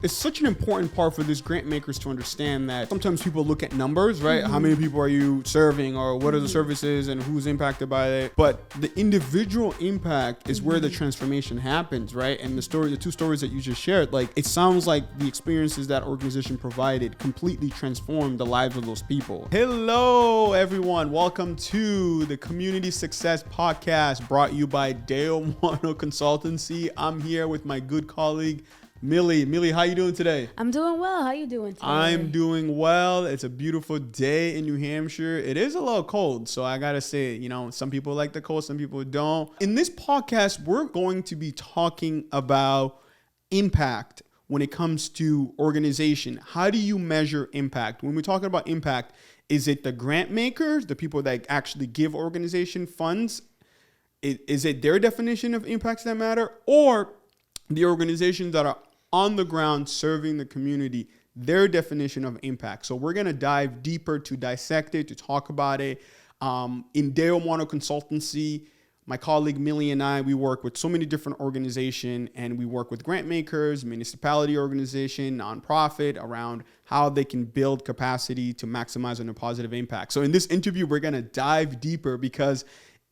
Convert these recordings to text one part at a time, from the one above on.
It's such an important part for these grant makers to understand that sometimes people look at numbers, right? How many people are you serving, or what are the services and who's impacted by it? But the individual impact is where the transformation happens, right? And the two stories that you just shared, like, it sounds like the experiences that organization provided completely transformed the lives of those people. Hello, everyone. Welcome to the Community Success Podcast, brought you by Mwano Consultancy. I'm here with my good colleague, Millie, how you doing today? I'm doing well. How you doing today? I'm doing well. It's a beautiful day in New Hampshire. It is a little cold, so I gotta say, some people like the cold, some people don't. In this podcast, we're going to be talking about impact when it comes to organization. How do you measure impact? When we're talking about impact, is it the grant makers, the people that actually give organization funds? Is it their definition of impacts that matter, or the organizations that are on the ground serving the community, their definition of impact? So we're going to dive deeper to dissect it, to talk about it. In Mwano Consultancy, my colleague Millie and I, we work with so many different organizations, and we work with grant makers, municipality organization, nonprofit, around how they can build capacity to maximize on a positive impact. So in this interview, we're going to dive deeper because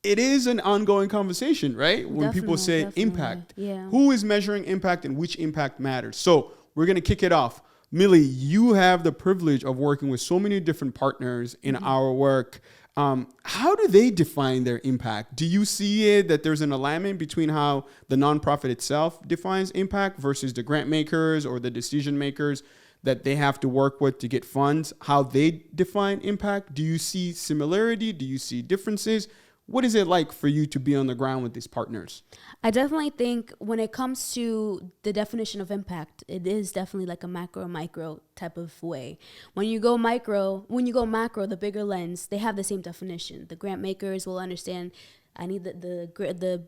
it is an ongoing conversation, right? When people say impact, who is measuring impact and which impact matters? So we're going to kick it off. Millie, you have the privilege of working with so many different partners in our work. How do they define their impact? Do you see it that there's an alignment between how the nonprofit itself defines impact versus the grant makers or the decision makers that they have to work with to get funds, how they define impact? Do you see similarity? Do you see differences? What is it like for you to be on the ground with these partners? I definitely think when it comes to the definition of impact, it is definitely like a macro micro type of way. When you go macro, the bigger lens, they have the same definition. The grant makers will understand, I need the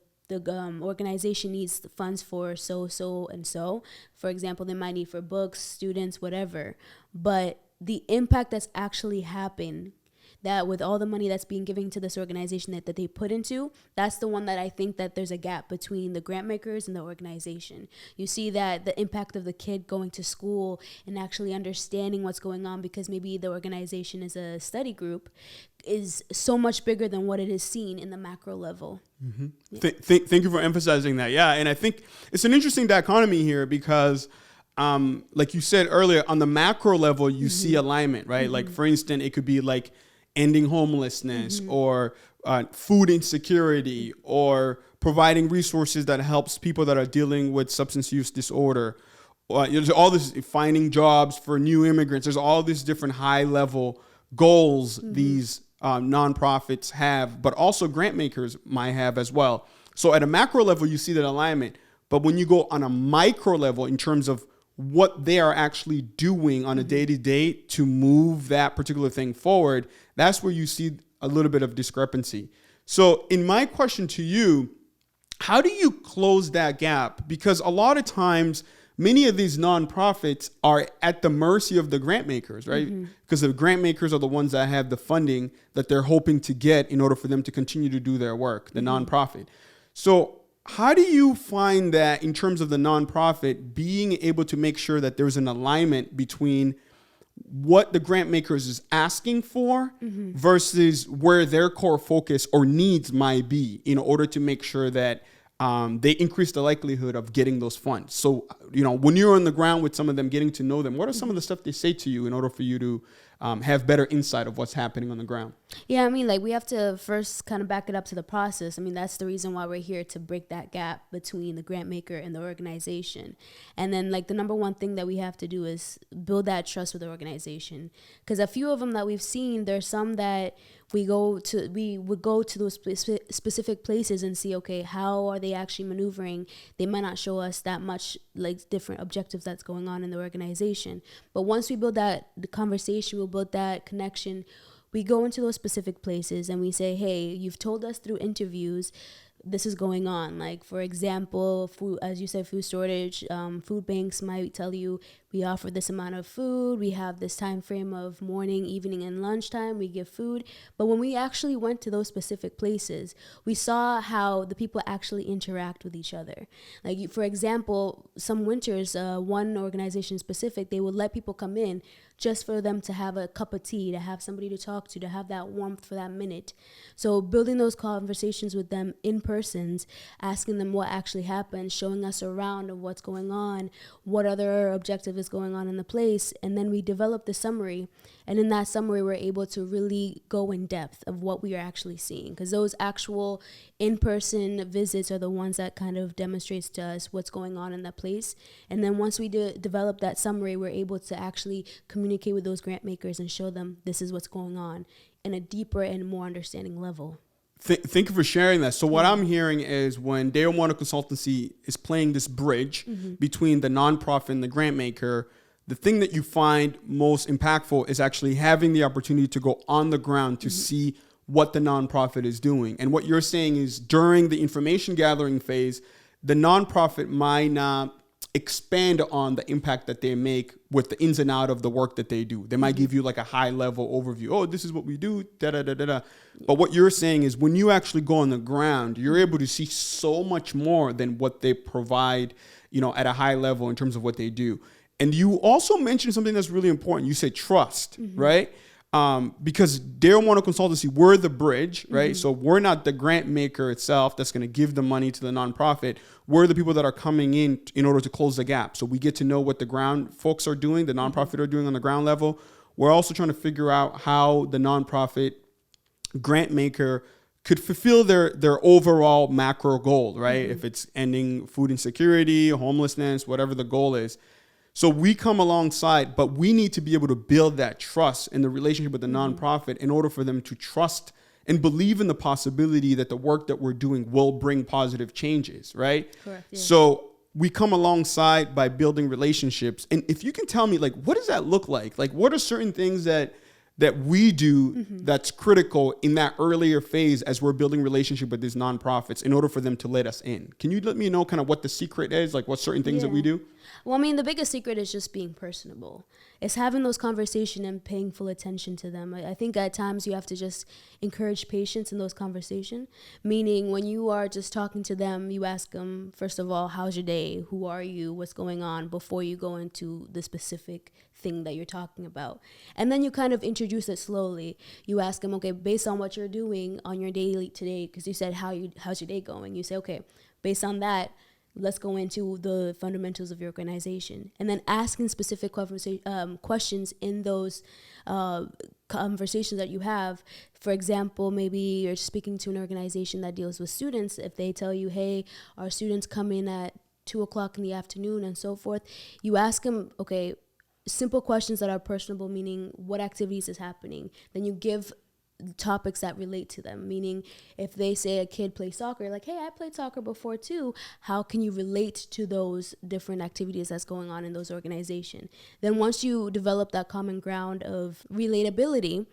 organization needs the funds for so and so. For example, they might need for books, students, whatever. But the impact that's actually happened, that with all the money that's being given to this organization that they put into, that's the one that I think that there's a gap between the grant makers and the organization. You see that the impact of the kid going to school and actually understanding what's going on, because maybe the organization is a study group, is so much bigger than what it is seen in the macro level. Mm-hmm. Yeah. Thank you for emphasizing that. Yeah, and I think it's an interesting dichotomy here because like you said earlier, on the macro level, you see alignment, right? Like, for instance, it could be like ending homelessness or food insecurity, or providing resources that helps people that are dealing with substance use disorder. There's all this, finding jobs for new immigrants. There's all these different high level goals these nonprofits have, but also grant makers might have as well. So at a macro level, you see that alignment. But when you go on a micro level in terms of what they are actually doing on a day-to-day to move that particular thing forward, that's where you see a little bit of discrepancy. So in my question to you, how do you close that gap? Because a lot of times, many of these nonprofits are at the mercy of the grant makers, right? Because the grant makers are the ones that have the funding that they're hoping to get in order for them to continue to do their work, the nonprofit. So how do you find that in terms of the nonprofit being able to make sure that there's an alignment between what the grant makers is asking for versus where their core focus or needs might be in order to make sure that they increase the likelihood of getting those funds? So, when you're on the ground with some of them, getting to know them, what are some of the stuff they say to you in order for you to have better insight of what's happening on the ground? Yeah, we have to first kind of back it up to the process. That's the reason why we're here, to break that gap between the grant maker and the organization. And then, the number one thing that we have to do is build that trust with the organization. Because a few of them that we've seen, there's some that we would go to those specific places and see, okay, how are they actually maneuvering? They might not show us that much, different objectives that's going on in the organization. But once we build the conversation, we'll build that connection, we go into those specific places and we say, hey, you've told us through interviews this is going on. Like, for example, food, as you said, food shortage, food banks might tell you, we offer this amount of food, we have this time frame of morning, evening, and lunchtime, we give food. But when we actually went to those specific places, we saw how the people actually interact with each other. Like, for example, some winters, one organization specific, they would let people come in just for them to have a cup of tea, to have somebody to talk to have that warmth for that minute. So building those conversations with them in persons, asking them what actually happened, showing us around of what's going on, what other objective is going on in the place, and then we develop the summary. And in that summary, we're able to really go in depth of what we are actually seeing, because those actual in-person visits are the ones that kind of demonstrates to us what's going on in that place. And then once we develop that summary, we're able to actually communicate with those grant makers and show them this is what's going on in a deeper and more understanding level. Thank you for sharing that. So what I'm hearing is when Mwano Consultancy is playing this bridge between the nonprofit and the grant maker, the thing that you find most impactful is actually having the opportunity to go on the ground to see what the nonprofit is doing. And what you're saying is during the information gathering phase, the nonprofit might not expand on the impact that they make with the ins and out of the work that they do. They might give you like a high level overview. Oh, this is what we do, da da da da da. But what you're saying is when you actually go on the ground, you're able to see so much more than what they provide, you know, at a high level in terms of what they do. And you also mentioned something that's really important. You said trust, right? Because Mwano Consultancy, we're the bridge, right? So we're not the grant maker itself that's going to give the money to the nonprofit. We're the people that are coming in order to close the gap. So we get to know what the ground folks are doing, the nonprofit are doing on the ground level. We're also trying to figure out how the nonprofit grant maker could fulfill their overall macro goal, right? If it's ending food insecurity, homelessness, whatever the goal is. So we come alongside, but we need to be able to build that trust in the relationship with the nonprofit in order for them to trust and believe in the possibility that the work that we're doing will bring positive changes, right? Correct. Yeah. So we come alongside by building relationships. And if you can tell me, like, what does that look like? Like, what are certain things that we do that's critical in that earlier phase as we're building relationship with these nonprofits in order for them to let us in? Can you let me know kind of what the secret is, like what certain things that we do? Well, I mean, the biggest secret is just being personable. It's having those conversations and paying full attention to them. I think at times you have to just encourage patience in those conversations, meaning when you are just talking to them, you ask them, first of all, how's your day? Who are you? What's going on? Before you go into the specific thing that you're talking about. And then you kind of introduce it slowly. You ask them, okay, based on what you're doing on your daily today, because you said, how's your day going? You say, okay, based on that, let's go into the fundamentals of your organization. And then asking specific questions in those conversations that you have. For example, maybe you're speaking to an organization that deals with students. If they tell you, hey, our students come in at 2:00 in the afternoon and so forth, you ask them, okay, simple questions that are personable, meaning what activities is happening. Then you give topics that relate to them, meaning if they say a kid plays soccer, like, hey, I played soccer before too, how can you relate to those different activities that's going on in those organizations? Then once you develop that common ground of relatability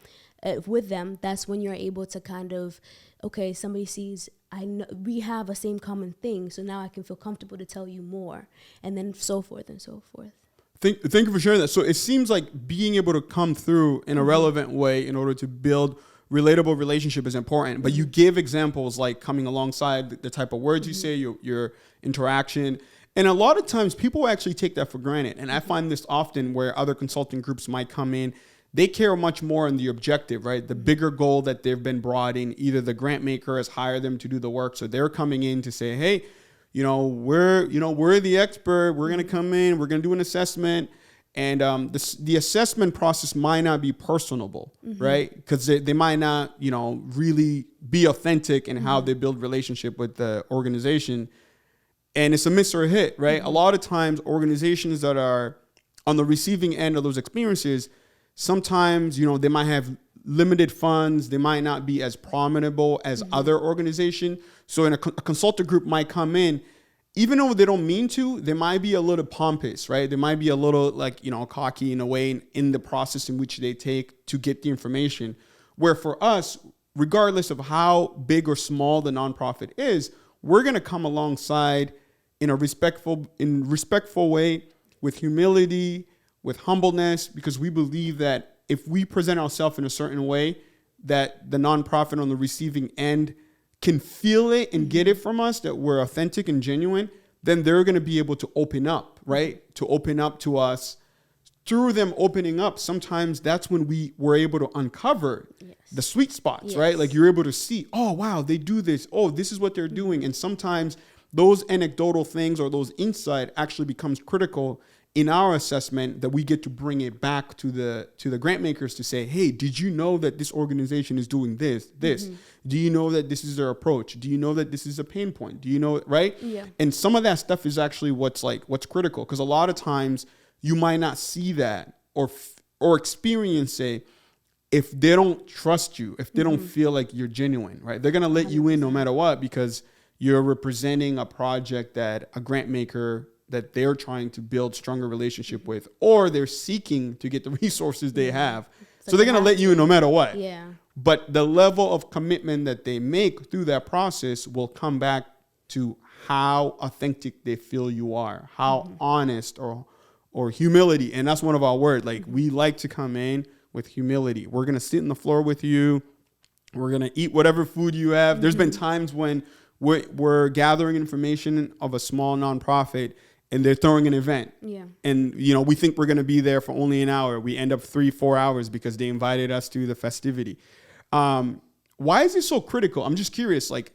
with them, that's when you're able to kind of, okay, somebody sees, I know we have a same common thing, so now I can feel comfortable to tell you more, and then so forth and so forth. Thank you for sharing that. So it seems like being able to come through in a relevant way in order to build relatable relationship is important, but you give examples like coming alongside the type of words you say, your interaction. And a lot of times people actually take that for granted. And I find this often where other consulting groups might come in, they care much more on the objective, right? The bigger goal that they've been brought in, either the grant maker has hired them to do the work. So they're coming in to say, hey, we're the expert. We're going to come in, we're going to do an assessment. And the assessment process might not be personable, right? Because they might not, really be authentic in how they build relationship with the organization. And it's a miss or a hit, right? A lot of times organizations that are on the receiving end of those experiences, sometimes, they might have limited funds. They might not be as profitable as other organizations. So a consultant group might come in, even though they don't mean to, they might be a little pompous, right? They might be a little cocky in a way in the process in which they take to get the information. Where for us, regardless of how big or small the nonprofit is, we're going to come alongside in a respectful way, with humility, with humbleness, because we believe that if we present ourselves in a certain way, that the nonprofit on the receiving end can feel it and get it from us, that we're authentic and genuine, then they're going to be able to open up, right? To open up to us. Through them opening up, sometimes that's when we were able to uncover the sweet spots, right? Like you're able to see, oh, wow, they do this. Oh, this is what they're doing. And sometimes those anecdotal things or those insight actually becomes critical in our assessment, that we get to bring it back to the grant makers to say, hey, did you know that this organization is doing this? Do you know that this is their approach? Do you know that this is a pain point? Do you know, right? Yeah. And some of that stuff is actually what's critical, because a lot of times you might not see that or experience it if they don't trust you, if they don't feel like you're genuine, right? They're going to let 100%. You in no matter what, because you're representing a project that a grant maker that they're trying to build stronger relationship with, or they're seeking to get the resources they have. So they're going to let you in no matter what. Yeah. But the level of commitment that they make through that process will come back to how authentic they feel you are, how honest or humility. And that's one of our words. Like, we like to come in with humility. We're going to sit on the floor with you. We're going to eat whatever food you have. There's been times when we're gathering information of a small nonprofit and they're throwing an event. Yeah. And, we think we're going to be there for only an hour. We end up 3-4 hours because they invited us to the festivity. Why is it so critical? I'm just curious, like,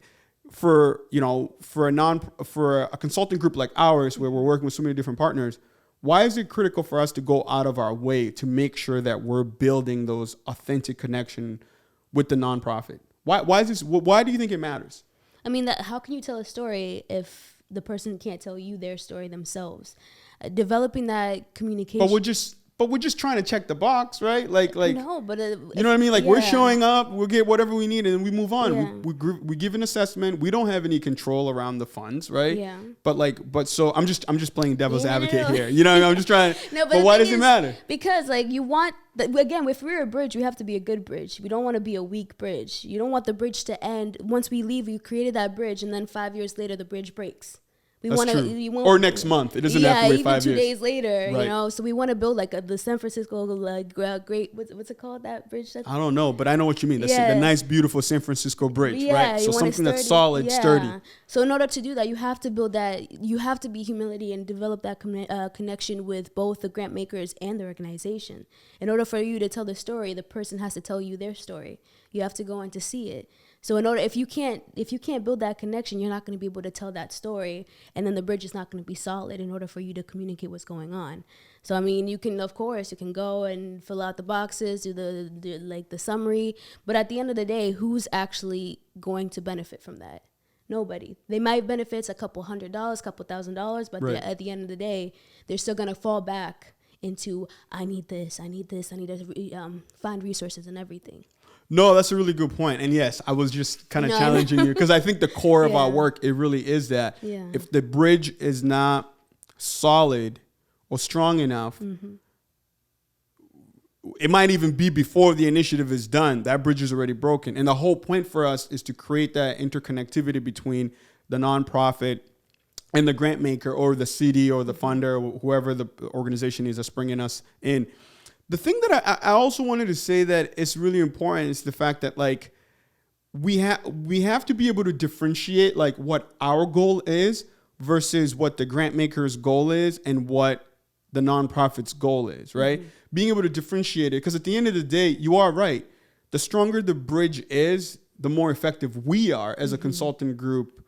for a consulting group like ours, where we're working with so many different partners, why is it critical for us to go out of our way to make sure that we're building those authentic connection with the nonprofit? Why do you think it matters? I mean, how can you tell a story if the person can't tell you their story themselves? Developing that communication. But we're just trying to check the box, right? Like no, but you know what I mean? Like, we're showing up, we'll get whatever we need, and then we move on. Yeah. We give an assessment. We don't have any control around the funds, right? Yeah. But so I'm just playing devil's advocate here. I'm just trying. No, but why does it matter? Because you want again, if we're a bridge, we have to be a good bridge. We don't want to be a weak bridge. You don't want the bridge to end. Once we leave, you created that bridge, and then 5 years later, the bridge breaks. Or next month. It doesn't have to wait 5 years. 2 days later, right. So we want to build the San Francisco, great, what's it called, that bridge? I don't know, but I know what you mean. The nice, beautiful San Francisco bridge, right? So something that's solid, sturdy. So in order to do that, you have to build that. You have to be humility and develop that connection with both the grant makers and the organization. In order for you to tell the story, the person has to tell you their story. You have to go in to see it. So if you can't build that connection, you're not going to be able to tell that story, and then the bridge is not going to be solid in order for you to communicate what's going on. So I mean, you can go and fill out the boxes, do the summary, but at the end of the day, who's actually going to benefit from that? Nobody. They might benefit a couple $100, couple $1,000, but right. At the end of the day, they're still going to fall back into I need to find resources and everything. No, that's a really good point. And yes, I was just kind of challenging you, because I think the core of our work, it really is that if the bridge is not solid or strong enough, it might even be before the initiative is done, that bridge is already broken. And the whole point for us is to create that interconnectivity between the nonprofit and the grant maker or the city or the funder or whoever the organization is that's bringing us in. The thing that I also wanted to say that is really important is the fact that we have to be able to differentiate what our goal is versus what the grant maker's goal is and what the nonprofit's goal is, right? Mm-hmm. Being able to differentiate it, because at the end of the day, you are right. The stronger the bridge is, the more effective we are as a consultant group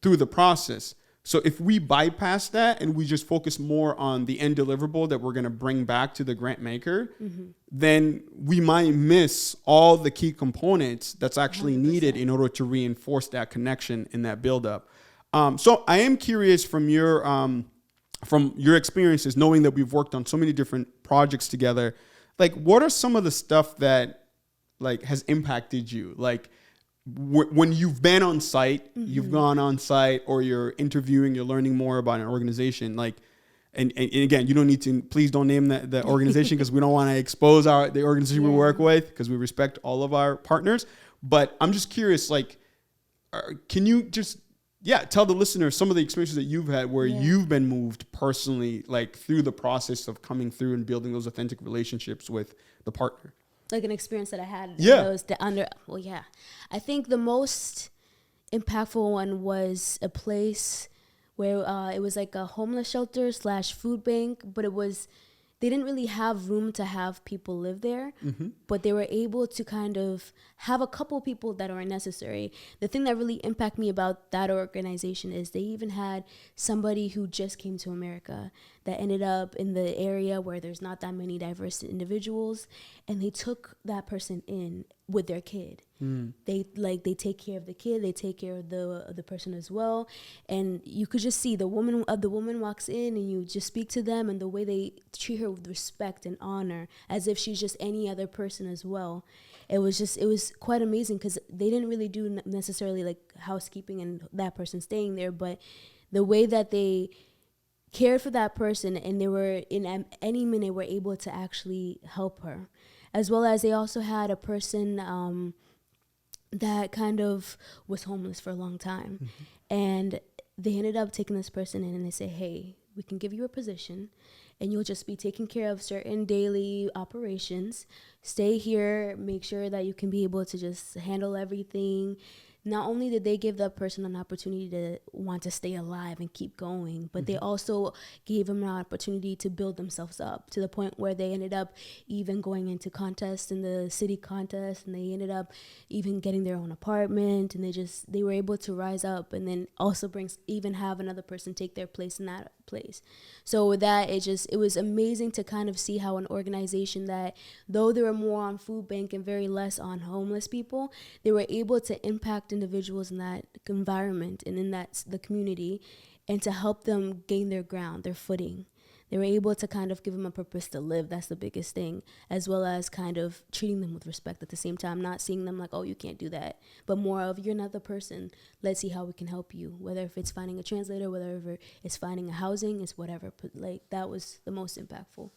through the process. So if we bypass that and we just focus more on the end deliverable that we're going to bring back to the grant maker, then we might miss all the key components that's actually 100%. Needed in order to reinforce that connection in that buildup. So I am curious from your experiences, knowing that we've worked on so many different projects together, what are some of the stuff that has impacted you? When you've been on site, you've gone on site, or you're interviewing, you're learning more about an organization, and again, you don't need to, please don't name the organization, because we don't want to expose the organization we work with, because we respect all of our partners. But I'm just curious, like, can you just, tell the listener some of the experiences that you've had where you've been moved personally, like through the process of coming through and building those authentic relationships with the partner? Like an experience that I had. Yeah. I think the most impactful one was a place where it was like a homeless shelter / food bank, but they didn't really have room to have people live there, but they were able to kind of have a couple people that are necessary. The thing that really impacted me about that organization is they even had somebody who just came to America that ended up in the area where there's not that many diverse individuals, and they took that person in with their kid. They take care of the kid, they take care of the person as well, and you could just see the woman walks in, and you just speak to them, and the way they treat her with respect and honor, as if she's just any other person as well. It was quite amazing, because they didn't really do necessarily like housekeeping and that person staying there, but the way that they cared for that person, and they were in any minute were able to actually help her, as well as they also had a person that kind of was homeless for a long time, and they ended up taking this person in, and they say, hey, we can give you a position, and you'll just be taking care of certain daily operations. Stay here, make sure that you can be able to just handle everything. Not only did they give that person an opportunity to want to stay alive and keep going, but they also gave them an opportunity to build themselves up to the point where they ended up even going into contests in the city contest, and they ended up even getting their own apartment, and they were able to rise up, and then also even have another person take their place in that place. So with that, it was amazing to kind of see how an organization that, though they were more on food bank and very less on homeless people, they were able to impact individuals in that environment and in the community, and to help them gain their ground, their footing. They were able to kind of give them a purpose to live. That's the biggest thing, as well as kind of treating them with respect at the same time, not seeing them like, oh, you can't do that, but more of, you're another person. Let's see how we can help you, whether if it's finding a translator, whether it's finding a housing, it's whatever. But like, that was the most impactful.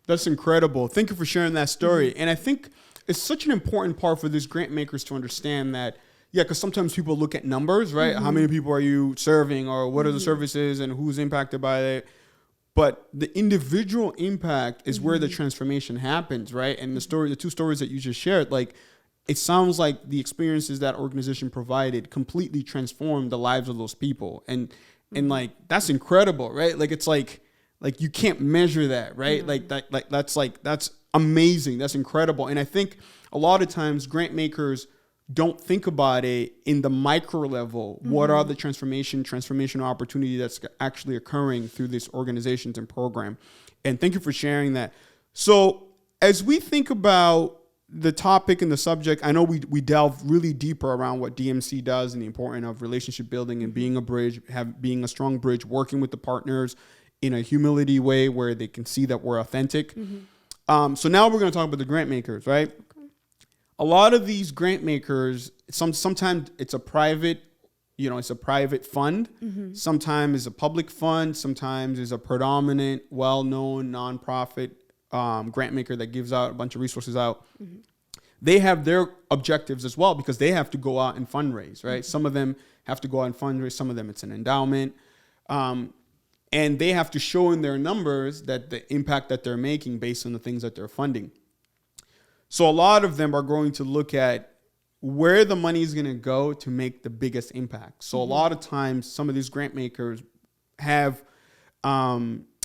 That's incredible. Thank you for sharing that story. And I think it's such an important part for these grant makers to understand that, because sometimes people look at numbers, right? How many people are you serving, or what are the services, and who's impacted by it? But the individual impact is where the transformation happens, right? And the two stories that you just shared, like, it sounds like the experiences that organization provided completely transformed the lives of those people. And like, that's incredible, right? Like, it's like you can't measure that, right? That's amazing. That's incredible. And I think a lot of times grant don't think about it in the micro level. What are the transformational opportunity that's actually occurring through these organizations and program? And thank you for sharing that. So as we think about the topic and the subject, I know we delve really deeper around what DMC does and the importance of relationship building and being a bridge, being a strong bridge, working with the partners in a humility way where they can see that we're authentic. So now we're going to talk about the grant makers, right? A lot of these grant makers, sometimes it's a private, it's a private fund. Sometimes it's a public fund. Sometimes it's a predominant, well-known nonprofit grant maker that gives out a bunch of resources out. They have their objectives as well, because they have to go out and fundraise, right? Some of them have to go out and fundraise. Some of them it's an endowment. And they have to show in their numbers that the impact that they're making based on the things that they're funding. So a lot of them are going to look at where the money is going to go to make the biggest impact. So a lot of times, some of these grant makers have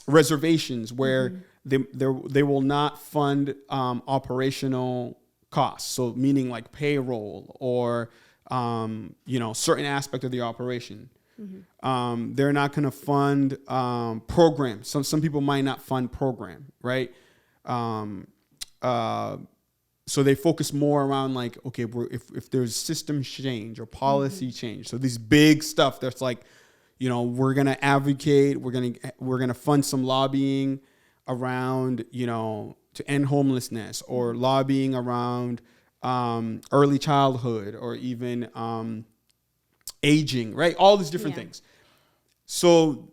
reservations where they will not fund operational costs. So meaning like payroll or certain aspect of the operation. They're not going to fund programs. Some people might not fund program, right? So they focus more around like, okay, if there's system change or policy change. So these big stuff that's like, we're going to advocate, we're going to fund some lobbying around, to end homelessness, or lobbying around early childhood, or even aging, right? All these different things. So,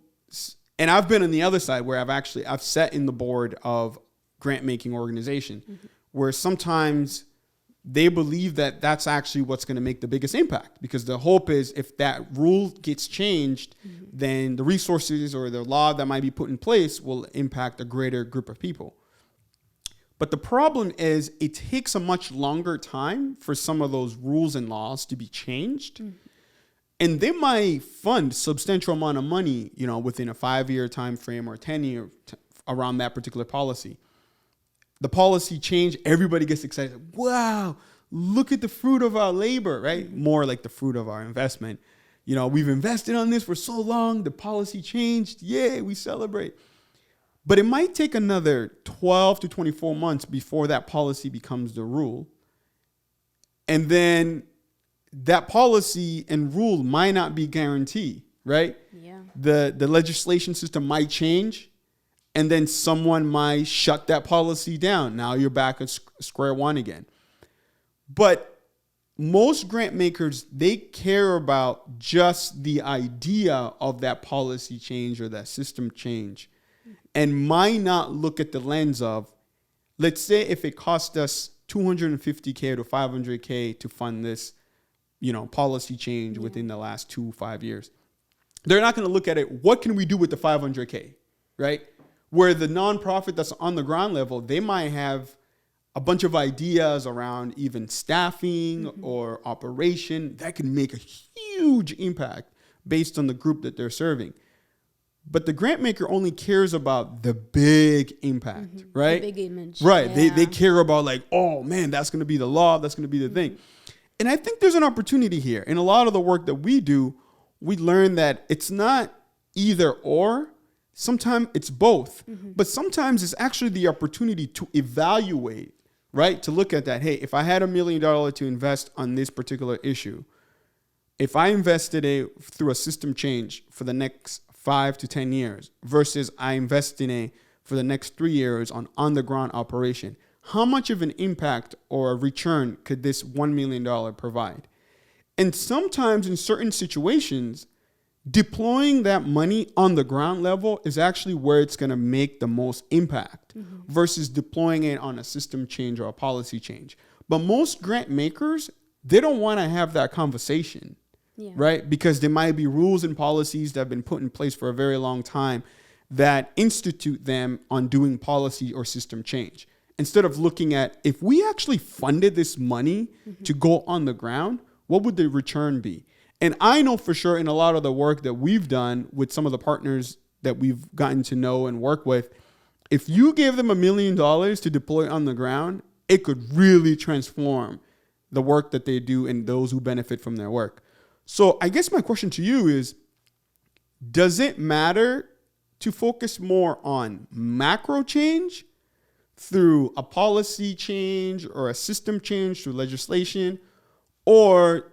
and I've been on the other side where I've sat in the board of grant making organization where sometimes they believe that that's actually what's going to make the biggest impact, because the hope is if that rule gets changed, then the resources or the law that might be put in place will impact a greater group of people. But the problem is it takes a much longer time for some of those rules and laws to be changed. And they might fund substantial amount of money, within a 5-year time frame or 10-year around that particular policy. The policy change, everybody gets excited. Wow, look at the fruit of our labor, right? More like the fruit of our investment. We've invested on this for so long. The policy changed. Yay, we celebrate. But it might take another 12 to 24 months before that policy becomes the rule. And then that policy and rule might not be guaranteed, right? Yeah. The legislation system might change, and then someone might shut that policy down. Now you're back at square one again. But most grant makers, they care about just the idea of that policy change or that system change, and might not look at the lens of, let's say if it cost us $250K to $500K to fund this, policy change within the last 5 years. They're not going to look at it, what can we do with the $500K, right? Where the nonprofit that's on the ground level, they might have a bunch of ideas around even staffing or operation that can make a huge impact based on the group that they're serving. But the grant maker only cares about the big impact, right? The big image. Right. Yeah. They care about like, oh man, that's going to be the law. That's going to be the thing. And I think there's an opportunity here. In a lot of the work that we do, we learn that it's not either or. Sometimes it's both. But sometimes it's actually the opportunity to evaluate, right? To look at that. Hey, if I had $1 million to invest on this particular issue, if I invested through a system change for the next 5 to 10 years versus I invest for the next 3 years on the ground operation, how much of an impact or a return could this $1 million provide? And sometimes in certain situations, deploying that money on the ground level is actually where it's going to make the most impact versus deploying it on a system change or a policy change. But most grant makers, they don't want to have that conversation, right? Because there might be rules and policies that have been put in place for a very long time that institute them on doing policy or system change. Instead of looking at, if we actually funded this money to go on the ground, what would the return be? And I know for sure in a lot of the work that we've done with some of the partners that we've gotten to know and work with, if you gave them $1 million to deploy on the ground, it could really transform the work that they do and those who benefit from their work. So I guess my question to you is, does it matter to focus more on macro change through a policy change or a system change through legislation? Or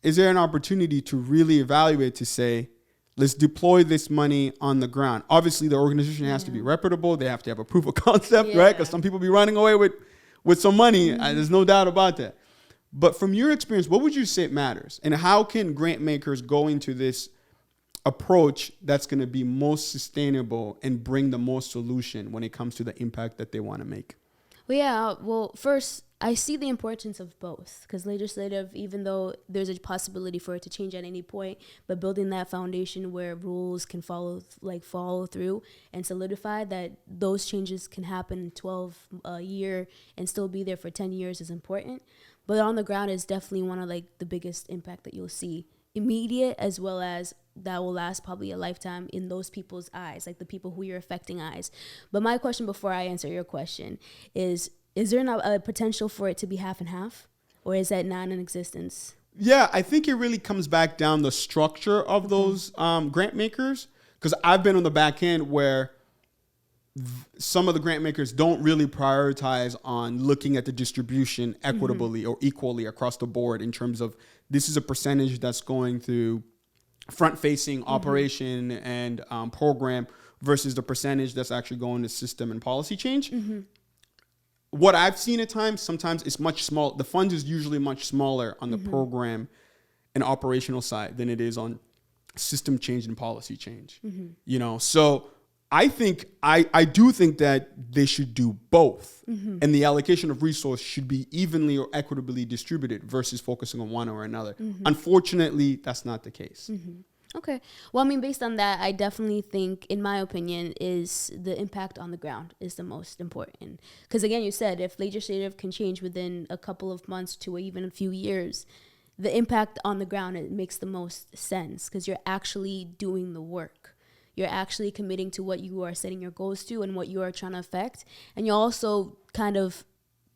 is there an opportunity to really evaluate to say, let's deploy this money on the ground? Obviously, the organization has to be reputable. They have to have a proof of concept, right? Because some people be running away with some money. There's no doubt about that. But from your experience, what would you say matters? And how can grant makers go into this approach that's going to be most sustainable and bring the most solution when it comes to the impact that they want to make? Well, first, I see the importance of both, because legislative, even though there's a possibility for it to change at any point, but building that foundation where rules can follow through and solidify that those changes can happen in 12 a year and still be there for 10 years is important. But on the ground is definitely one of the biggest impact that you'll see, immediate as well as that will last probably a lifetime in those people's eyes, like the people who you're affecting eyes. But my question before I answer your question is there not a potential for it to be half and half, or is that not in existence? Yeah, I think it really comes back down the structure of those grant makers, because I've been on the back end where some of the grant makers don't really prioritize on looking at the distribution equitably or equally across the board in terms of this is a percentage that's going through front-facing operation and program versus the percentage that's actually going to system and policy change. What I've seen at times, sometimes it's much small. The fund is usually much smaller on the program and operational side than it is on system change and policy change. So I do think that they should do both, and the allocation of resource should be evenly or equitably distributed versus focusing on one or another. Unfortunately, that's not the case. Okay. Well, I mean, based on that, I definitely think, in my opinion, is the impact on the ground is the most important. Because again, you said if legislative can change within a couple of months to even a few years, the impact on the ground, it makes the most sense because you're actually doing the work. You're actually committing to what you are setting your goals to and what you are trying to affect. And you're also kind of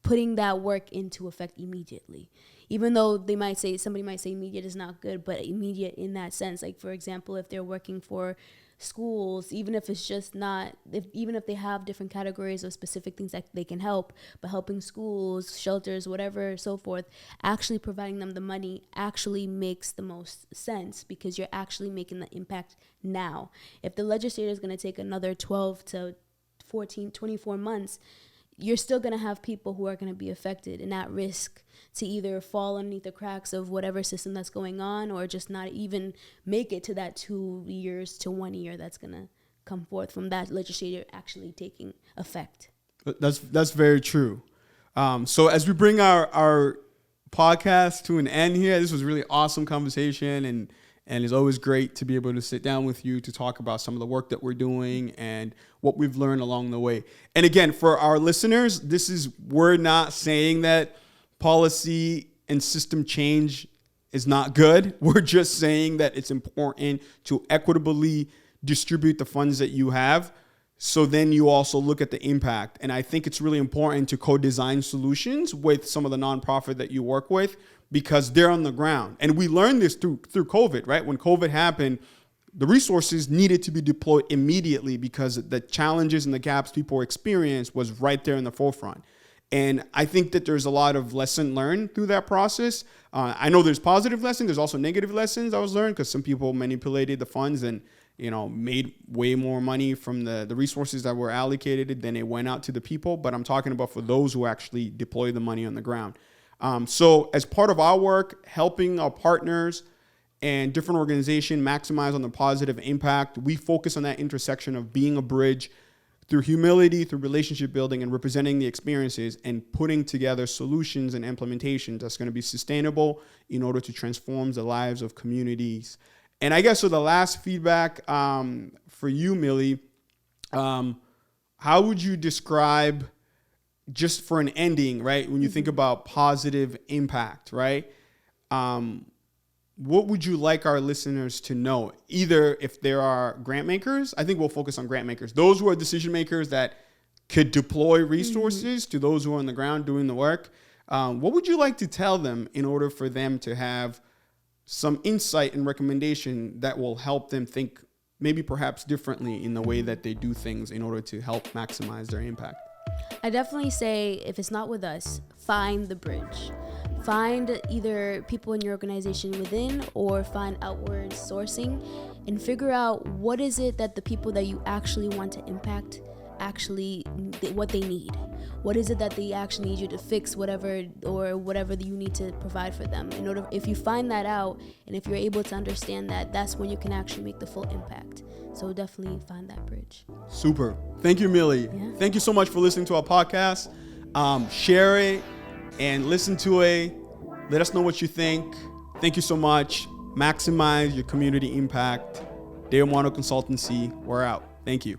putting that work into effect immediately. Even though somebody might say immediate is not good, but immediate in that sense. Like, for example, if they're working for schools, even if it's just not, even if they have different categories of specific things that they can help, but helping schools, shelters, whatever, so forth, actually providing them the money actually makes the most sense because you're actually making the impact now. If the legislator is going to take another 12 to 14, 24 months, you're still going to have people who are going to be affected and at risk to either fall underneath the cracks of whatever system that's going on or just not even make it to that 2 years to 1 year that's going to come forth from that legislator actually taking effect. That's very true. So as we bring our podcast to an end here, this was a really awesome conversation, and it's always great to be able to sit down with you to talk about some of the work that we're doing and what we've learned along the way. And again, for our listeners, we're not saying that policy and system change is not good. We're just saying that it's important to equitably distribute the funds that you have. So then you also look at the impact. And I think it's really important to co-design solutions with some of the nonprofit that you work with because they're on the ground. And we learned this through COVID, right? When COVID happened, the resources needed to be deployed immediately because the challenges and the gaps people experienced was right there in the forefront. And I think that there's a lot of lesson learned through that process. I know there's positive lessons. There's also negative lessons I was learned because some people manipulated the funds and, made way more money from the resources that were allocated than it went out to the people. But I'm talking about for those who actually deploy the money on the ground. So as part of our work, helping our partners and different organizations maximize on the positive impact, we focus on that intersection of being a bridge through humility, through relationship building, and representing the experiences and putting together solutions and implementations that's going to be sustainable in order to transform the lives of communities. And I guess so the last feedback for you, Millie, how would you describe, just for an ending, right, when you think about positive impact, right, what would you like our listeners to know? Either if there are grant makers, I think we'll focus on grant makers, those who are decision makers that could deploy resources to those who are on the ground doing the work. What would you like to tell them in order for them to have some insight and recommendation that will help them think maybe perhaps differently in the way that they do things in order to help maximize their impact? I definitely say if it's not with us, find the bridge. Find either people in your organization within or find outward sourcing and figure out what is it that the people that you actually want to impact actually what they need. What is it that they actually need you to fix, whatever you need to provide for them. If you find that out and if you're able to understand that, that's when you can actually make the full impact. So definitely find that bridge. Super. Thank you, Millie. Yeah. Thank you so much for listening to our podcast. Share it and listen to it. Let us know what you think. Thank you so much. Maximize your community impact. Mwano Consultancy. We're out. Thank you.